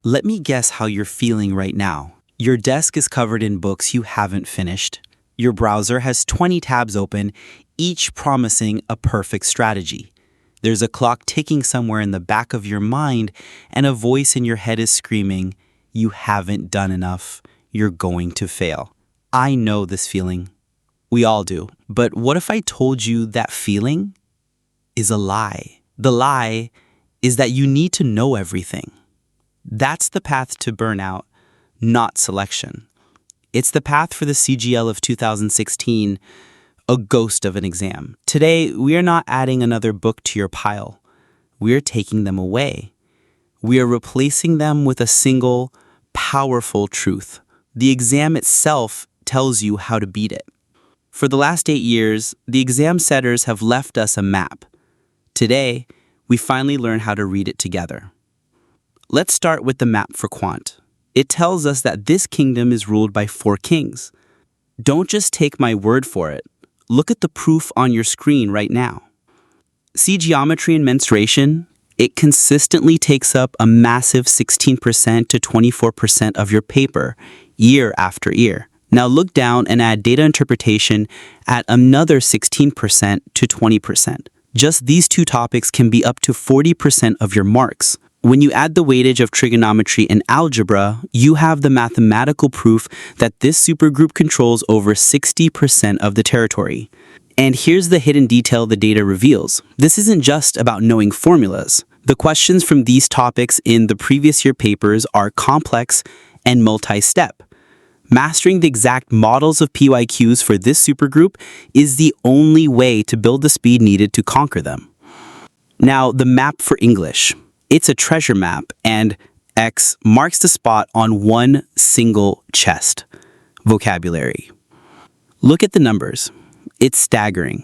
Let me guess how you're feeling right now. Your desk is covered in books you haven't finished. Your browser has 20 tabs open, each promising a perfect strategy. There's a clock ticking somewhere in the back of your mind, and a voice in your head is screaming, "You haven't done enough. You're going to fail." I know this feeling. We all do. But what if I told you that feeling is a lie? The lie is that you need to know everything. That's the path to burnout, not selection. It's the path for the CGL of 2016, a ghost of an exam. Today, we are not adding another book to your pile. We are taking them away. We are replacing them with a single, powerful truth. The exam itself tells you how to beat it. For the last 8 years, the exam setters have left us a map. Today, we finally learn how to read it together. Let's start with the map for Quant. It tells us that this kingdom is ruled by 4 kings. Don't just take my word for it. Look at the proof on your screen right now. See geometry and mensuration? It consistently takes up a massive 16% to 24% of your paper, year after year. Now look down and add data interpretation at another 16% to 20%. Just these 2 topics can be up to 40% of your marks. When you add the weightage of trigonometry and algebra, you have the mathematical proof that this supergroup controls over 60% of the territory. And here's the hidden detail the data reveals. This isn't just about knowing formulas. The questions from these topics in the previous year papers are complex and multi-step. Mastering the exact models of PYQs for this supergroup is the only way to build the speed needed to conquer them. Now, the map for English. It's a treasure map, and X marks the spot on one single chest: vocabulary. Look at the numbers. It's staggering.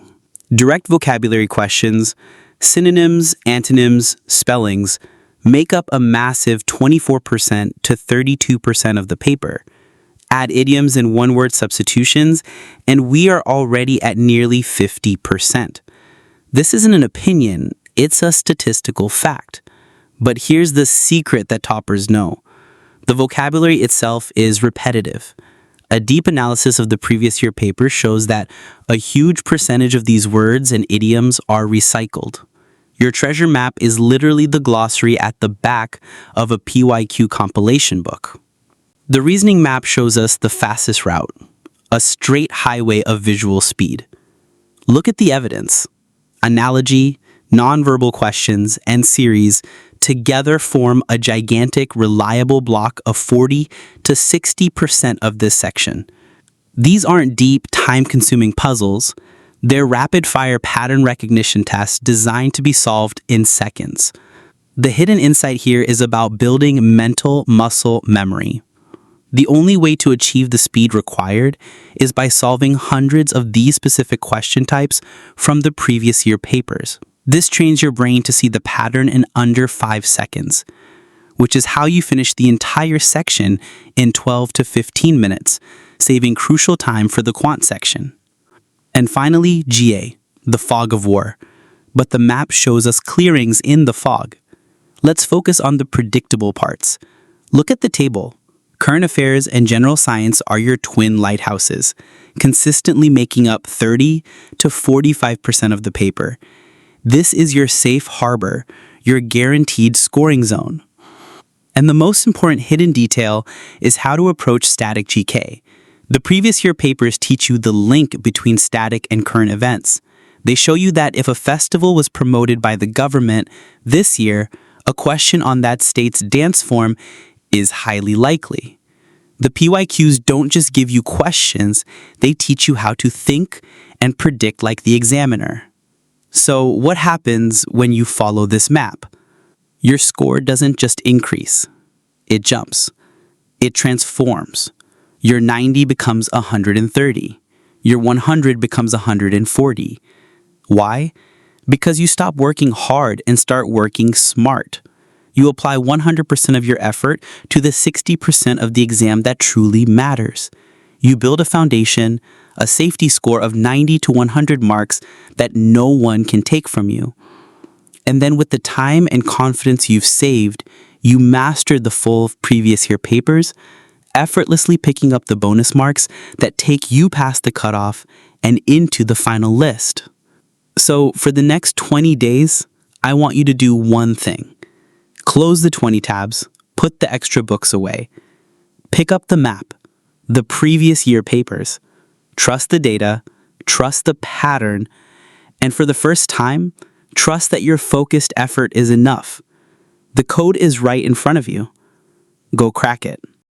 Direct vocabulary questions, synonyms, antonyms, spellings make up a massive 24% to 32% of the paper. Add idioms and one-word substitutions, and we are already at nearly 50%. This isn't an opinion, it's a statistical fact. But here's the secret that toppers know. The vocabulary itself is repetitive. A deep analysis of the previous year paper shows that a huge percentage of these words and idioms are recycled. Your treasure map is literally the glossary at the back of a PYQ compilation book. The reasoning map shows us the fastest route, a straight highway of visual speed. Look at the evidence. Analogy, nonverbal questions, and series together form a gigantic, reliable block of 40 to 60% of this section. These aren't deep, time-consuming puzzles. They're rapid-fire pattern recognition tests designed to be solved in seconds. The hidden insight here is about building mental muscle memory. The only way to achieve the speed required is by solving hundreds of these specific question types from the previous year papers. This trains your brain to see the pattern in under 5 seconds, which is how you finish the entire section in 12 to 15 minutes, saving crucial time for the quant section. And finally, GA, the fog of war. But the map shows us clearings in the fog. Let's focus on the predictable parts. Look at the table. Current affairs and general science are your twin lighthouses, consistently making up 30 to 45% of the paper. This is your safe harbor, your guaranteed scoring zone. And the most important hidden detail is how to approach static GK. The previous year papers teach you the link between static and current events. They show you that if a festival was promoted by the government this year, a question on that state's dance form is highly likely. The PYQs don't just give you questions, they teach you how to think and predict like the examiner. So what happens when you follow this map? Your score doesn't just increase, it jumps. It transforms. Your 90 becomes 130. Your 100 becomes 140. Why? Because you stop working hard and start working smart. You apply 100% of your effort to the 60% of the exam that truly matters. You build a foundation, a safety score of 90 to 100 marks that no one can take from you. And then with the time and confidence you've saved, You mastered the full previous year papers, effortlessly picking up the bonus marks that take you past the cutoff and into the final list. So for the next 20 days, I want you to do one thing. Close the 20 tabs, put the extra books away. Pick up the map, the previous year papers. Trust the data, trust the pattern, and for the first time, trust that your focused effort is enough. The code is right in front of you. Go crack it.